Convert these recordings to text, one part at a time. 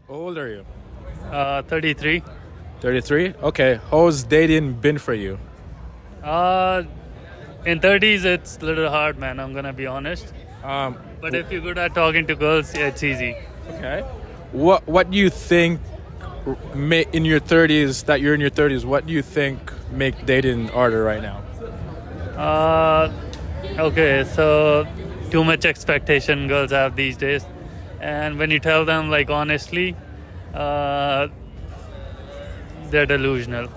How old are you? 33. 33? Okay. How's dating been for you? Uh, in 30s, it's a little hard, man. I'm gonna be honest. Um, But if you're good at talking to girls, yeah, it's easy. okay. What do you think in your 30s that you're in your 30s? What do you think make dating harder right now? Uh, okay, so too much expectation girls have these days, and when you tell them like honestly, uh, they're delusional.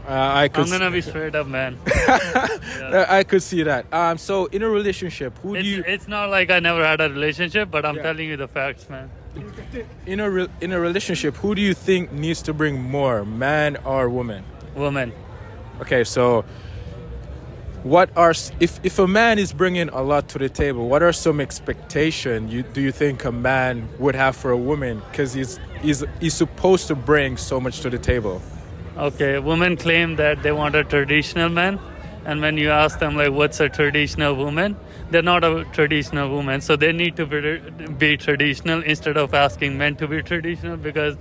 I could I'm gonna be straight up, man. I could see that. So in a relationship, who do you It's not like I never had a relationship, but I'm Yeah. telling you the facts, man. in a relationship, who do you think needs to bring more, man or woman? Woman. Okay, so if a man is bringing a lot to the table, what are some expectation you think a man would have for a woman? Because he's supposed to bring so much to the table. Okay, women claim that they want a traditional man, and when you ask them like what's a traditional woman, they're not a traditional woman, so they need to be traditional instead of asking men to be traditional because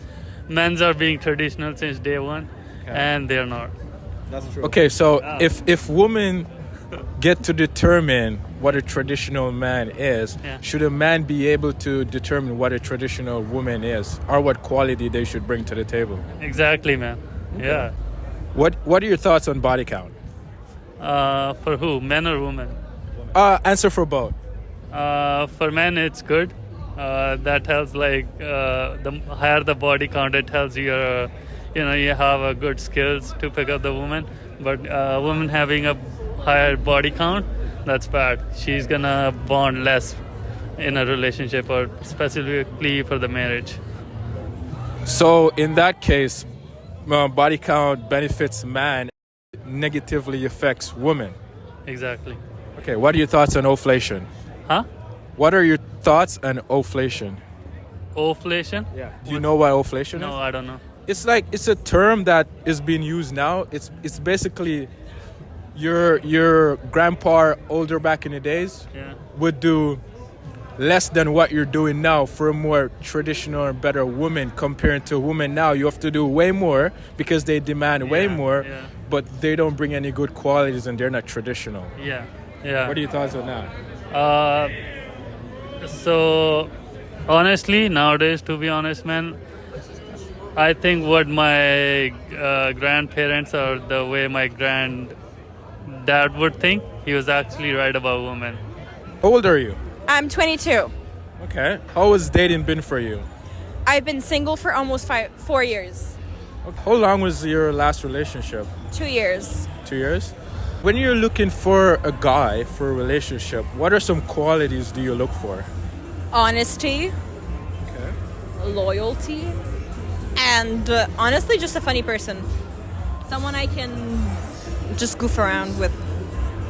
men's are being traditional since day one, and they're not. Okay, so if women get to determine what a traditional man is, Yeah. should a man be able to determine what a traditional woman is, or what quality they should bring to the table? Exactly, man. Yeah. What are your thoughts on body count? For who? Men or women? Answer for both. For men, it's good. That tells like the higher the body count, it tells you have a good skills to pick up the woman. But woman having a higher body count, that's bad. She's gonna bond less in a relationship or specifically for the marriage. So in that case, body count benefits man, negatively affects women. Exactly. Okay, what are your thoughts on ovulation? Huh? What are your thoughts on ovulation? Ovulation? Yeah. Do you know what ovulation No, is? I don't know. It's a term that is being used now. It's basically your grandpa older back in the days Yeah. would do less than what you're doing now for a more traditional and better woman compared to women now. You have to do way more because they demand way Yeah, more, yeah. but they don't bring any good qualities and they're not traditional. Yeah. Yeah. What are your thoughts on that? So honestly, nowadays, to be honest, man, I think what my grandparents or the way my granddad would think, he was actually right about women. How old are you? I'm 22. Okay. How has dating been for you? I've been single for almost 4 years. How long was your last relationship? 2 years. 2 years? When you're looking for a guy for a relationship, what are some qualities do you look for? Honesty, Okay. loyalty, and honestly, just a funny person. Someone I can just goof around with.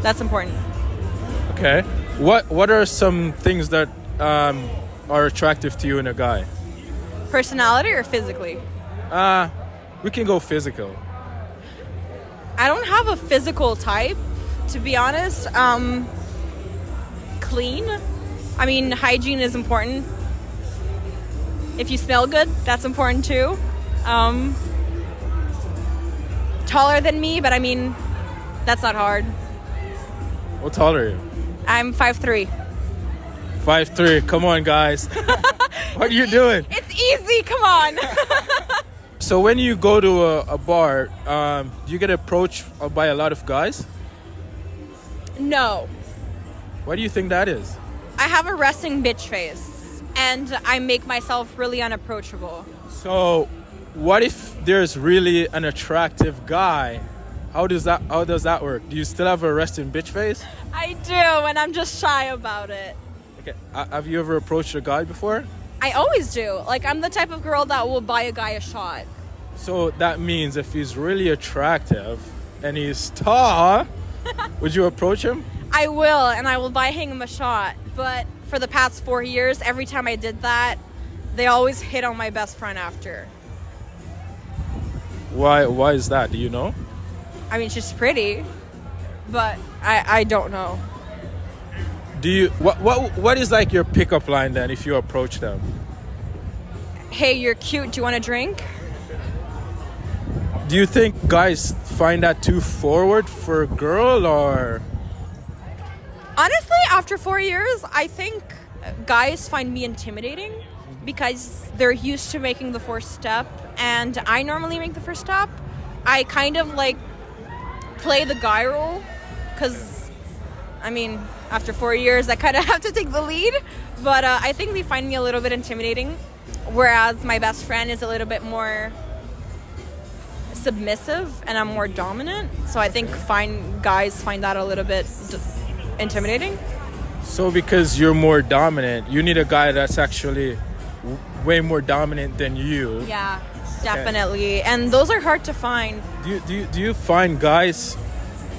That's important. Okay. What are some things that are attractive to you in a guy? Personality or physically? We can go physical. I don't have a physical type, to be honest. Clean. I mean, hygiene is important. If you smell good, that's important too. Taller than me, but I mean, that's not hard. What tall are you? I'm 5'3". 5'3". Come on, guys. What are you doing? It's easy, come on. So when you go to a bar, do you get approached by a lot of guys? No. Why do you think that is? I have a resting bitch face, and I make myself really unapproachable. So, what if there's really an attractive guy? How does that work? Do you still have a resting bitch face? I do, and I'm just shy about it. Okay. Have you ever approached a guy before? I always do. Like, I'm the type of girl that will buy a guy a shot. So that means if he's really attractive and he's tall, would you approach him? I will, and I will buy him a shot. But for the past 4 years, every time I did that, they always hit on my best friend after. Why is that? Do you know? I mean, she's pretty, but I don't know. Do you what is like your pickup line then if you approach them? hey, you're cute, do you want a drink? Do you think guys find that too forward for a girl, or? Honestly, after 4 years, I think guys find me intimidating because they're used to making the first step, and I normally make the first step. I kind of like play the guy role because, I mean, after 4 years, I kind of have to take the lead. But I think they find me a little bit intimidating, whereas my best friend is a little bit more submissive and I'm more dominant. So I think guys find that a little bit intimidating. So because you're more dominant, you need a guy that's actually way more dominant than you. Yeah, definitely. And those are hard to find. Do you find guys,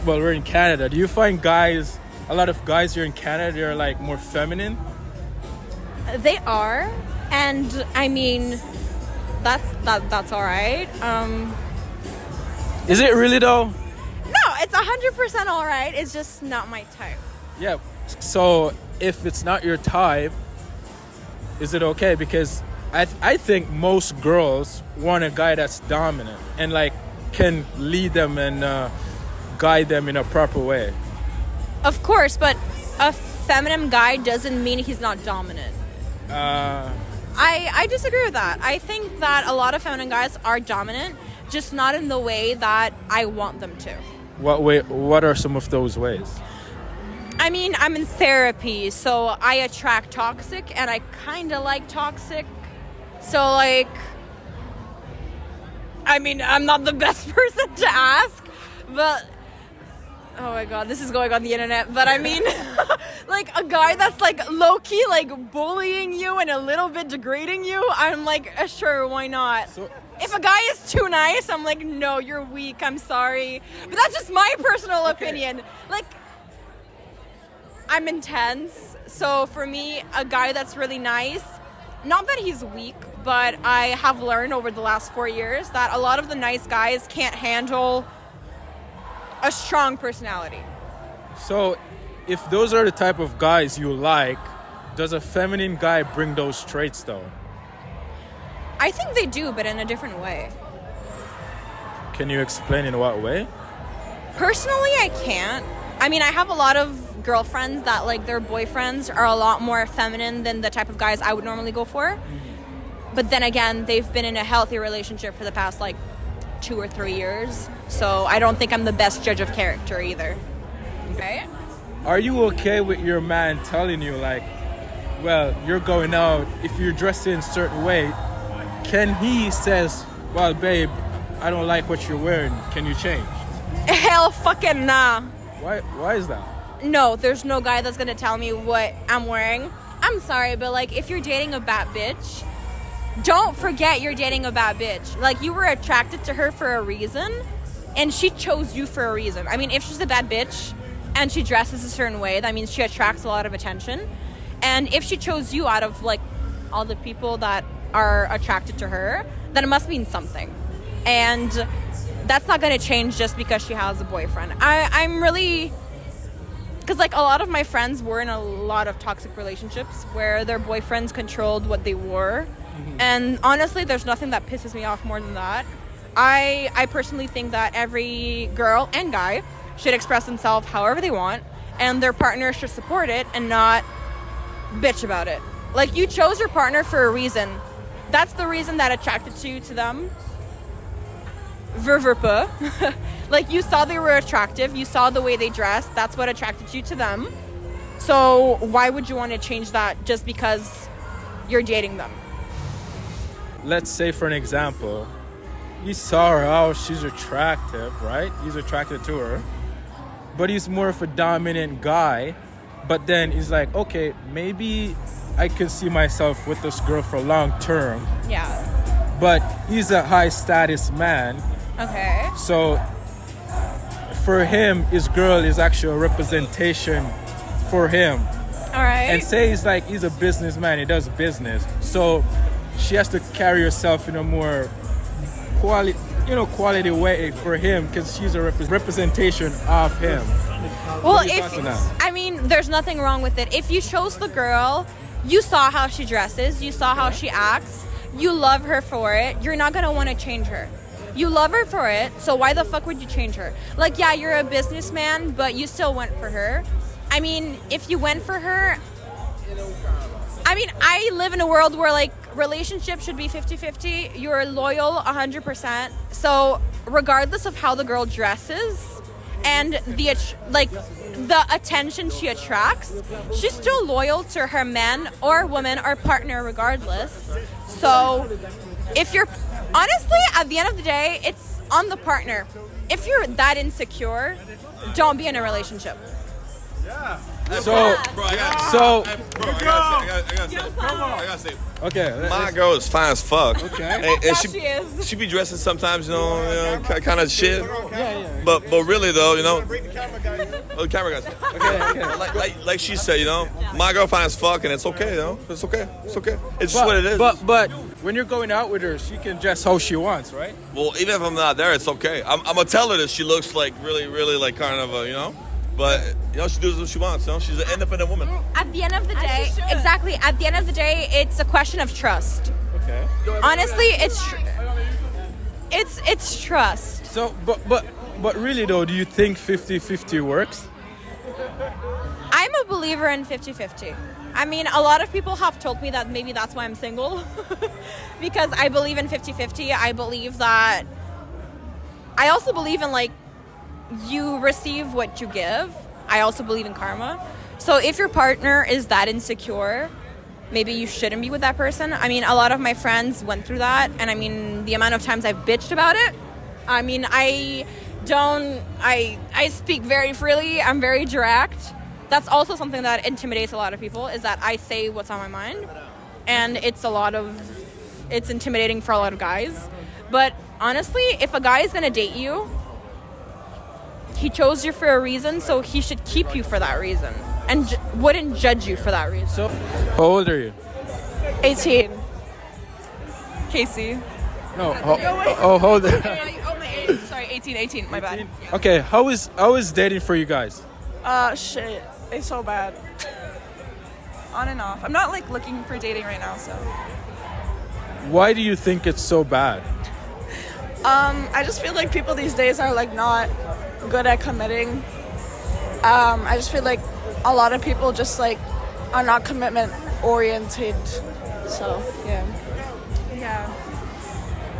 well, we're in Canada, do you find guys, a lot of guys here in Canada, they're like more feminine? They are, and I mean, that's all right. Is it really though? No, it's 100% all right. It's just not my type. Yeah. So if it's not your type, is it okay? Because I think most girls want a guy that's dominant and like can lead them and guide them in a proper way. Of course, but a feminine guy doesn't mean he's not dominant. I disagree with that. I think that a lot of feminine guys are dominant, just not in the way that I want them to. What way? What are some of those ways? I mean, I'm in therapy, so I attract toxic, and I kind of like toxic. So, like, I mean, I'm not the best person to ask, but oh my god, this is going on the internet. But I mean, like a guy that's like low-key like bullying you and a little bit degrading you, I'm like, sure, why not? So, if a guy is too nice, I'm like, no, you're weak, I'm sorry. But that's just my personal opinion. Like, I'm intense, so for me, a guy that's really nice, not that he's weak, but I have learned over the last 4 years that a lot of the nice guys can't handle a strong personality. So if those are the type of guys you like, does a feminine guy bring those traits though? I think they do, but in a different way. Can you explain in what way? Personally, I can't. I mean, I have a lot of girlfriends that like their boyfriends are a lot more feminine than the type of guys I would normally go for. But then again, they've been in a healthy relationship for the past like 2 or 3 years. So I don't think I'm the best judge of character either. Okay? Are you okay with your man telling you like, well, you're going out, if you're dressed in a certain way, can he says, well, babe, I don't like what you're wearing, can you change? Hell fucking nah. Why is that? No, there's no guy that's gonna tell me what I'm wearing. I'm sorry, but like if you're dating a bad bitch, don't forget you're dating a bad bitch. Like you were attracted to her for a reason, and she chose you for a reason. I mean, if she's a bad bitch and she dresses a certain way, that means she attracts a lot of attention. And if she chose you out of like all the people that are attracted to her, then it must mean something. And that's not gonna change just because she has a boyfriend. I'm really, because like a lot of my friends were in a lot of toxic relationships where their boyfriends controlled what they wore. And honestly, there's nothing that pisses me off more than that. I personally think that every girl and guy should express themselves however they want, and their partner should support it and not bitch about it. Like, you chose your partner for a reason. That's the reason that attracted you to them. Ververpa. Like, you saw they were attractive, you saw the way they dressed, that's what attracted you to them. So why would you want to change that just because you're dating them? Let's say for an example, he saw her out, she's attractive, right? He's attracted to her. But he's more of a dominant guy. But then he's like, okay, maybe I can see myself with this girl for long term. Yeah. But he's a high status man. Okay. So for him, his girl is actually a representation for him. All right. And say he's a businessman, he does business. So she has to carry herself in a more quality way for him because she's a representation of him. Well, there's nothing wrong with it. If you chose the girl, you saw how she dresses, you saw how she acts, you love her for it, you're not gonna want to change her. You love her for it, so why the fuck would you change her? Like, yeah, you're a businessman, but you still went for her. I mean, if you went for her, I mean, I live in a world where, like, relationships should be 50-50. You're loyal 100%. So regardless of how the girl dresses and the attention she attracts, she's still loyal to her man or woman or partner regardless. So if you're, honestly, at the end of the day, it's on the partner. If you're that insecure, don't be in a relationship. So, Bro, I so gotta say, okay. my girl is fine as fuck. Okay. And Yeah, she she is. be dressing sometimes, kind of shit. Yeah. But really though, oh, the camera guys. Okay. Like she said, my girl fine as fuck, and it's okay, It's okay. It's just what it is. But when you're going out with her, she can dress how she wants, right? Well, even if I'm not there, it's okay. I'm gonna tell her that she looks like really, really like kind of a, But she does what she wants. She's an independent woman. At the end of the day, exactly. At the end of the day, it's a question of trust. Okay. Honestly, it's trust. So, but really though, do you think 50-50 works? I'm a believer in 50-50. I mean, a lot of people have told me that maybe that's why I'm single. Because I believe in 50-50. I believe that... I also believe in, like, you receive what you give. I also believe in karma. So if your partner is that insecure, maybe you shouldn't be with that person. I mean, a lot of my friends went through that. And I mean, the amount of times I've bitched about it. I mean, I speak very freely. I'm very direct. That's also something that intimidates a lot of people, is that I say what's on my mind. And it's intimidating for a lot of guys. But honestly, if a guy is going to date you, he chose you for a reason, so he should keep you for that reason. And wouldn't judge you for that reason. So, how old are you? 18. Casey. No. How old? Oh, my age. Sorry, 18, my bad. Okay. How is dating for you guys? Shit. It's so bad. On and off. I'm not, like, looking for dating right now, so. Why do you think it's so bad? I just feel like people these days are, like, not good at committing. I just feel like a lot of people just, like, are not commitment oriented. So, yeah. Yeah,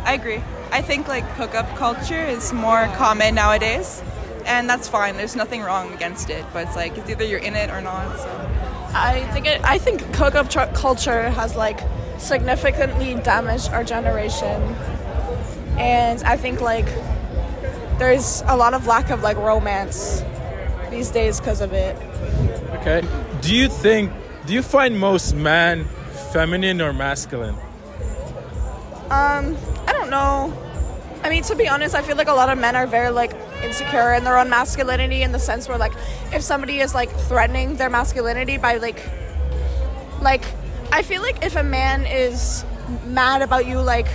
I agree. I think like hookup culture is more common nowadays, and that's fine. There's nothing wrong against it, but it's like it's either you're in it or not. So. I think hookup culture has, like, significantly damaged our generation. And I think, like, there's a lot of lack of, like, romance these days because of it. Okay. Do you find most men feminine or masculine? I don't know. I mean, to be honest, I feel like a lot of men are very, like, insecure in their own masculinity, in the sense where, like, if somebody is, like, threatening their masculinity by, like, I feel like if a man is mad about you, like,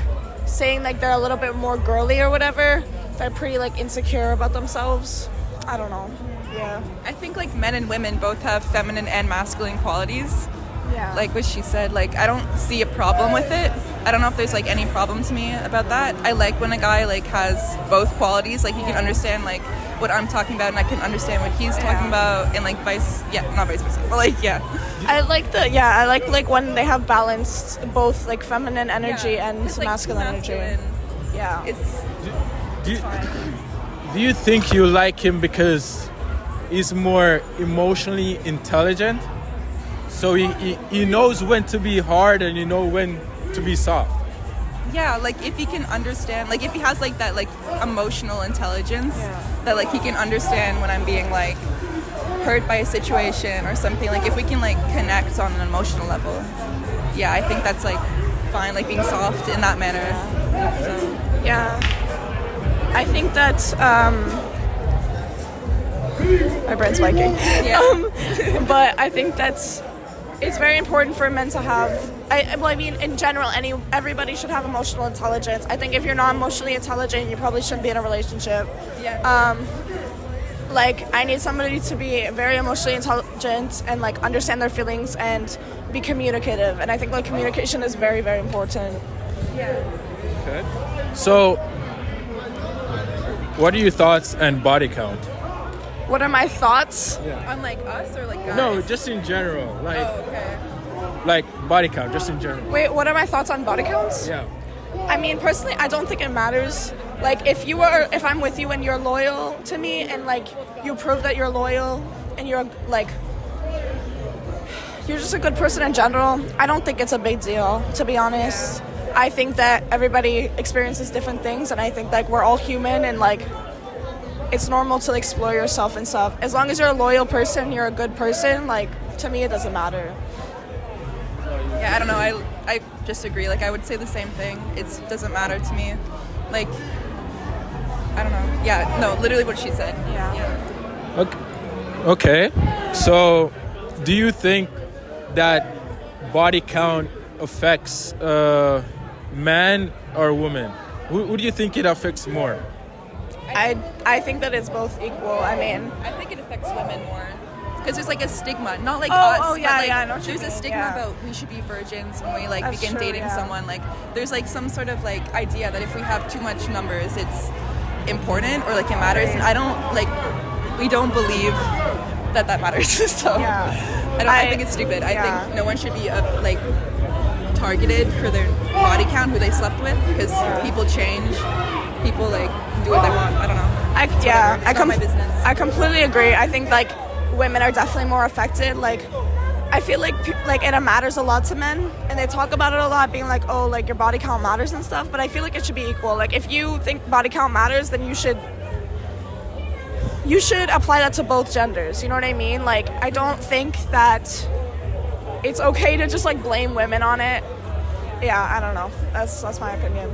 saying, like, they're a little bit more girly or whatever, they're pretty, like, insecure about themselves. I don't know. Yeah. I think like men and women both have feminine and masculine qualities. Yeah. Like what she said, like I don't see a problem with it. I don't know if there's like any problem to me about that. I like when a guy like has both qualities, like he can understand like what I'm talking about and I can understand what he's talking about, and like not vice versa, but like I like when they have balanced both, like, feminine energy and it's, like, masculine energy. Yeah. It's Do you think you like him because he's more emotionally intelligent? So he knows when to be hard and when to be soft. yeah, like if he can understand, like if he has like that like emotional intelligence, that like he can understand when I'm being like hurt by a situation or something, like if we can like connect on an emotional level, yeah, I think that's like fine, like being soft in that manner. So. Yeah. I think that my brain's blanking. Yeah. But I think it's very important for men to have. I mean, in general, everybody should have emotional intelligence. I think if you're not emotionally intelligent, you probably shouldn't be in a relationship. Yeah. Like, I need somebody to be very emotionally intelligent and, like, understand their feelings and be communicative. And I think, like, communication is very, very important. Okay. So, what are your thoughts on body count? What are my thoughts? On like us or like guys? No, just in general. Like, Oh, okay. like body count, just in general. Wait, what are my thoughts on body counts? Yeah. I mean, personally, I don't think it matters. Like, if I'm with you and you're loyal to me, and like you prove that you're loyal, and you're like, you're just a good person in general, I don't think it's a big deal, to be honest. I think that everybody experiences different things, and I think like we're all human, and like it's normal to explore yourself and stuff. As long as you're a loyal person, you're a good person. Like, to me, it doesn't matter. Yeah, I don't know. I just agree. Like, I would say the same thing. It doesn't matter to me. Like, I don't know. Yeah, no, literally what she said. Yeah. Okay. So, do you think that body count affects man or woman? Who do you think it affects more? I think that it's both equal. I mean, I think it affects women more. Because there's like a stigma, not like Oh, us, oh, yeah, but like yeah, I know what you there's a mean, stigma yeah. about we should be virgins when we like That's begin true, dating yeah. someone. Like there's like some sort of like idea that if we have too much numbers, it's important or like it matters. And I don't like, we don't believe that matters. So Yeah. I think it's stupid. I yeah. think no one should be like targeted for their body count, who they slept with, because people change. People like do what they want. I don't know. It's not my business. I completely agree. I think like women are definitely more affected. Like, I feel like it matters a lot to men, and they talk about it a lot, being like, oh, like your body count matters and stuff. But I feel like it should be equal. Like, if you think body count matters, then you should apply that to both genders. You know what I mean? Like, I don't think that it's okay to just like blame women on it. Yeah, I don't know. That's my opinion.